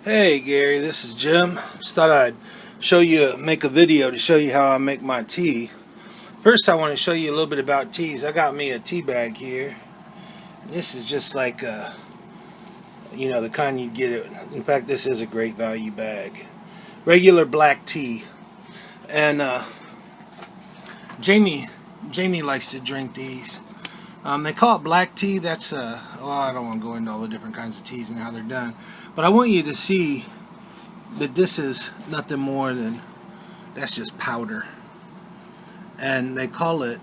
Hey Gary, this is Jim. Just thought I'd make a video to show you how I make my tea. First, I want to show you a little bit about teas. I got me a tea bag here. This is just like the kind you get it. In fact, this is a great value bag. Regular black tea, and Jamie likes to drink these. They call it black tea. That's I don't want to go into all the different kinds of teas and how they're done, but I want you to see that this is nothing more than that's just powder, and they call it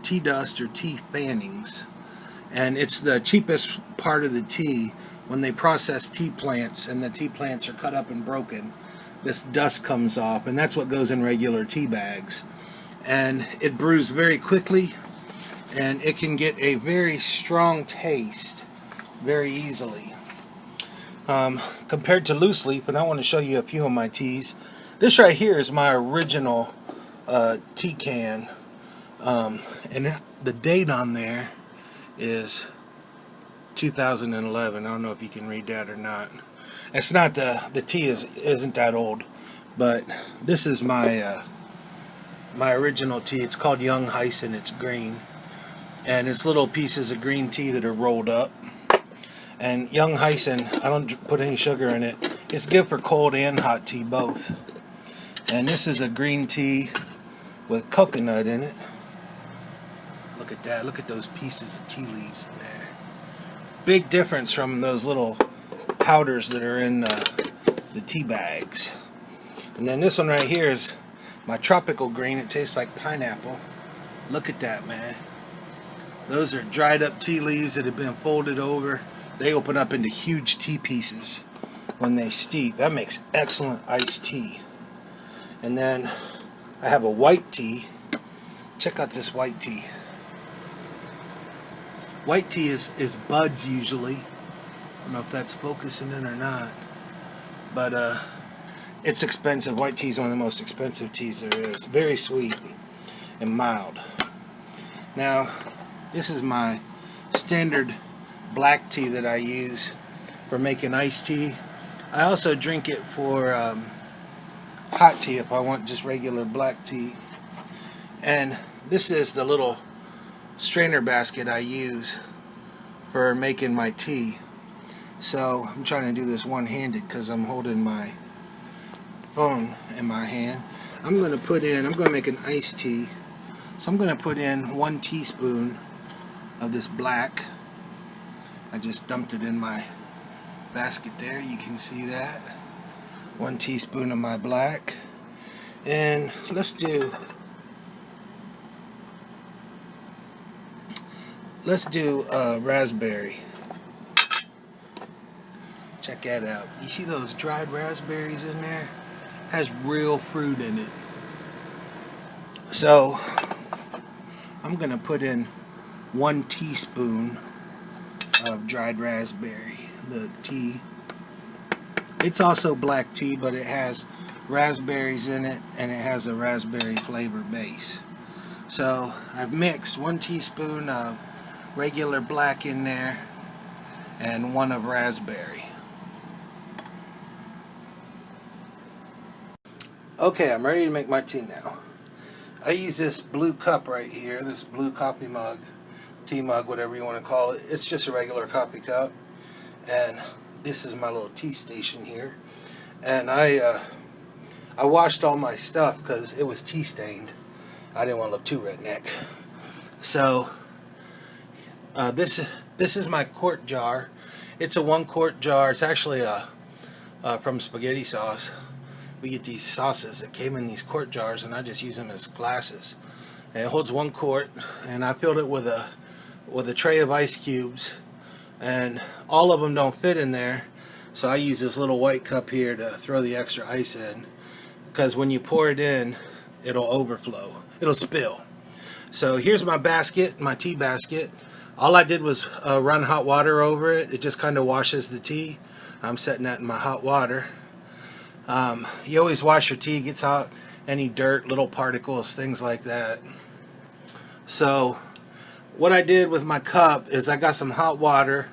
tea dust or tea fannings, and it's the cheapest part of the tea. When they process tea plants and the tea plants are cut up and broken, this dust comes off, and that's what goes in regular tea bags, and it brews very quickly, and it can get a very strong taste very easily. Compared to loose leaf, and I want to show you a few of my teas. This right here is my original tea can, and the date on there is 2011. I don't know if you can read that or not. It's not the tea isn't that old, but this is my my original tea. It's called Young Hyson. It's green, and it's little pieces of green tea that are rolled up. And Young Hyson, I don't put any sugar in it. It's good for cold and hot tea both. And this is a green tea with coconut in it. Look at that. Look at those pieces of tea leaves in there. Big difference from those little powders that are in the tea bags. And then this one right here is my tropical green. It tastes like pineapple. Look at that, man. Those are dried up tea leaves that have been folded over. They open up into huge tea pieces when they steep. That makes excellent iced tea. And then I have a white tea. Check out this white tea. White tea is buds usually. I don't know if that's focusing in or not. But it's expensive. White tea is one of the most expensive teas there is. Very sweet and mild. Now, this is my standard black tea that I use for making iced tea. I also drink it for hot tea if I want just regular black tea. And this is the little strainer basket I use for making my tea. So I'm trying to do this one-handed because I'm holding my phone in my hand. I'm going to make an iced tea. So I'm going to put in 1 teaspoon of this black. I just dumped it in my basket there. You can see that. 1 teaspoon of my black. And let's do raspberry. Check that out. You see those dried raspberries in there? Has real fruit in it. So I'm going to put in 1 teaspoon of dried raspberry, the tea. It's also black tea, but it has raspberries in it, and it has a raspberry flavor base. So I've mixed 1 teaspoon of regular black in there and 1 of raspberry. Okay, I'm ready to make my tea now. I use this blue cup right here, this blue coffee mug, tea mug, whatever you want to call it. It's just a regular coffee cup, and this is my little tea station here. And I washed all my stuff because it was tea stained. I didn't want to look too redneck. So this is my quart jar. It's a 1 quart jar. It's actually from spaghetti sauce. We get these sauces that came in these quart jars, and I just use them as glasses. And it holds 1 quart, and I filled it with a tray of ice cubes, and all of them don't fit in there, so I use this little white cup here to throw the extra ice in, because when you pour it in, it'll overflow, it'll spill. So here's my basket, my tea basket. All I did was run hot water over it. It just kind of washes the tea. I'm setting that in my hot water. You always wash your tea, gets out any dirt, little particles, things like that. So what I did with my cup is I got some hot water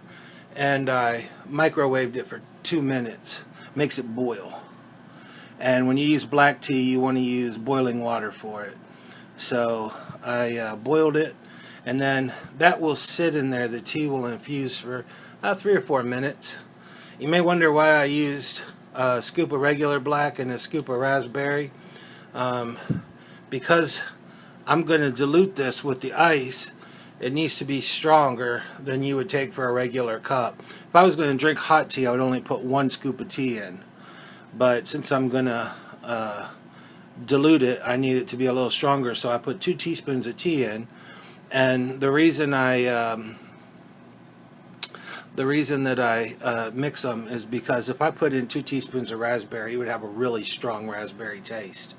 and I microwaved it for 2 minutes. Makes it boil. And when you use black tea, you want to use boiling water for it. So I boiled it, and then that will sit in there. The tea will infuse for 3 or 4 minutes. You may wonder why I used a scoop of regular black and a scoop of raspberry. Because I'm going to dilute this with the ice, it needs to be stronger than you would take for a regular cup. If I was going to drink hot tea, I would only put 1 scoop of tea in. But since I'm going to dilute it, I need it to be a little stronger, so I put 2 teaspoons of tea in. And the reason that I mix them is because if I put in 2 teaspoons of raspberry, it would have a really strong raspberry taste.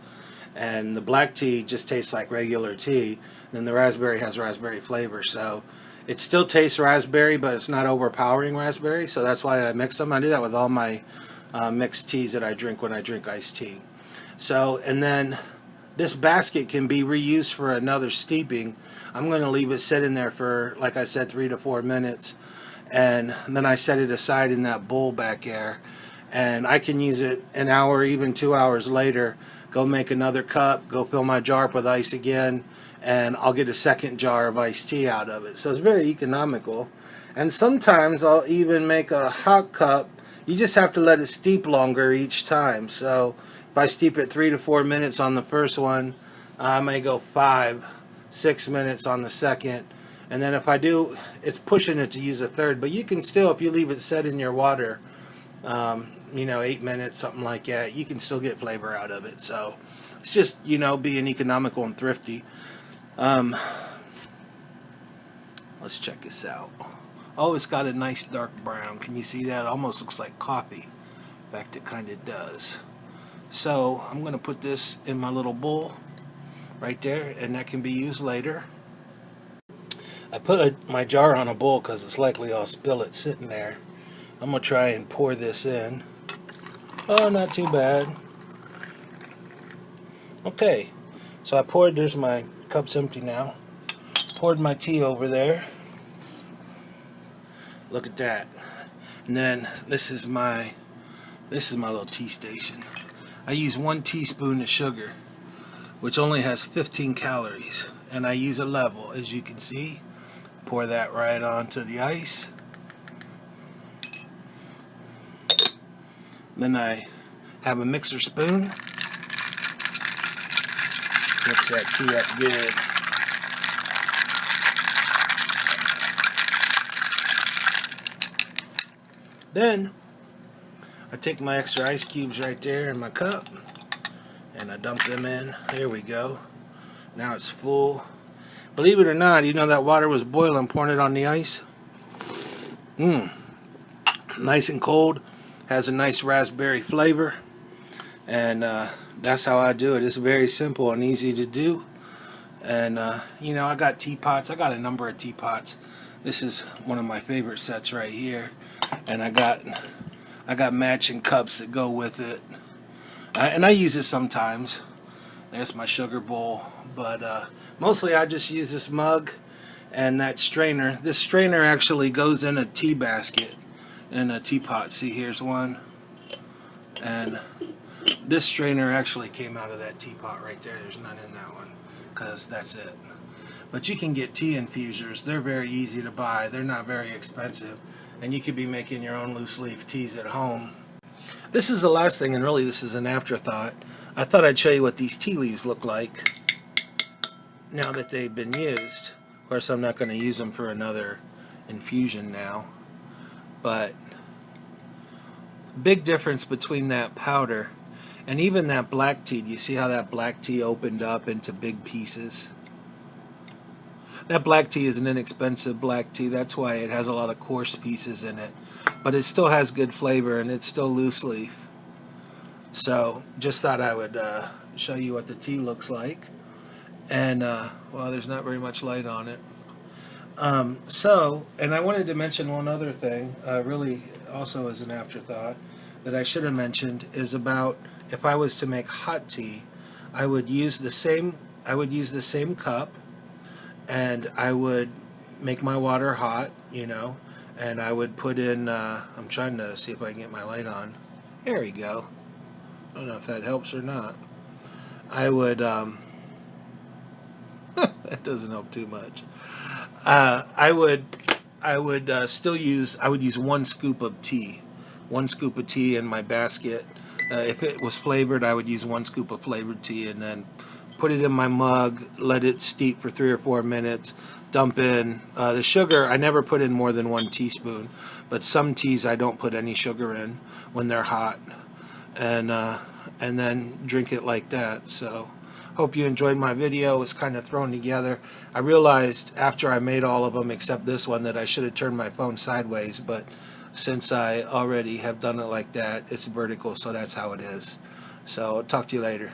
And the black tea just tastes like regular tea. Then the raspberry has raspberry flavor, so it still tastes raspberry, but it's not overpowering raspberry. So that's why I mix them. I do that with all my mixed teas that I drink when I drink iced tea. So, and then this basket can be reused for another steeping. I'm going to leave it sit in there for, like I said, 3 to 4 minutes. And then I set it aside in that bowl back there. And I can use it an hour, even 2 hours later. Go make another cup, go fill my jar up with ice again, and I'll get a second jar of iced tea out of it. So it's very economical. And sometimes I'll even make a hot cup. You just have to let it steep longer each time. So if I steep it 3 to 4 minutes on the first one, I may go 5, 6 minutes on the second. And then if I do, it's pushing it to use a third. But you can still, if you leave it set in your water, 8 minutes, something like that, you can still get flavor out of it. So it's just, being economical and thrifty. Let's check this out. Oh, it's got a nice dark brown. Can you see that? It almost looks like coffee. In fact, it kind of does. So I'm going to put this in my little bowl right there, and that can be used later. I put my jar on a bowl because it's likely I'll spill it sitting there. I'm going to try and pour this in. Oh, not too bad. Okay, so I poured, there's my cup's empty now. Poured my tea over there. Look at that. And then this is my little tea station. I use 1 teaspoon of sugar, which only has 15 calories. And I use a level, as you can see. Pour that right onto the ice. Then I have a mixer spoon. Mix that tea up good. Then I take my extra ice cubes right there in my cup and I dump them in. There we go. Now it's full. Believe it or not, that water was boiling, pouring it on the ice. Nice and cold. Has a nice raspberry flavor. And that's how I do it. It's very simple and easy to do. And I got teapots. I got a number of teapots. This is one of my favorite sets right here. And I got matching cups that go with it. And I use this sometimes. There's my sugar bowl. But mostly I just use this mug and that strainer. This strainer actually goes in a tea basket, in a teapot. See, here's one. And this strainer actually came out of that teapot right there. There's none in that one because that's it. But you can get tea infusers. They're very easy to buy. They're not very expensive. And you could be making your own loose leaf teas at home. This is the last thing, and really this is an afterthought. I thought I'd show you what these tea leaves look like now that they've been used. Of course, I'm not going to use them for another infusion now. But big difference between that powder and even that black tea. Do you see how that black tea opened up into big pieces? That black tea is an inexpensive black tea. That's why it has a lot of coarse pieces in it. But it still has good flavor, and it's still loose leaf. So just thought I would show you what the tea looks like. And, well, there's not very much light on it. And I wanted to mention one other thing, really also as an afterthought, that I should have mentioned, is about if I was to make hot tea, I would use the same cup, and I would make my water hot, And I would put in, I'm trying to see if I can get my light on. There we go. I don't know if that helps or not. I would, that doesn't help too much. I would use 1 scoop of tea. 1 scoop of tea in my basket. If it was flavored, I would use 1 scoop of flavored tea, and then put it in my mug, let it steep for 3 or 4 minutes, dump in the sugar. I never put in more than 1 teaspoon, but some teas I don't put any sugar in when they're hot, and then drink it like that. So hope you enjoyed my video. It was kind of thrown together. I realized after I made all of them except this one that I should have turned my phone sideways, but since I already have done it like that, it's vertical, so that's how it is. So talk to you later.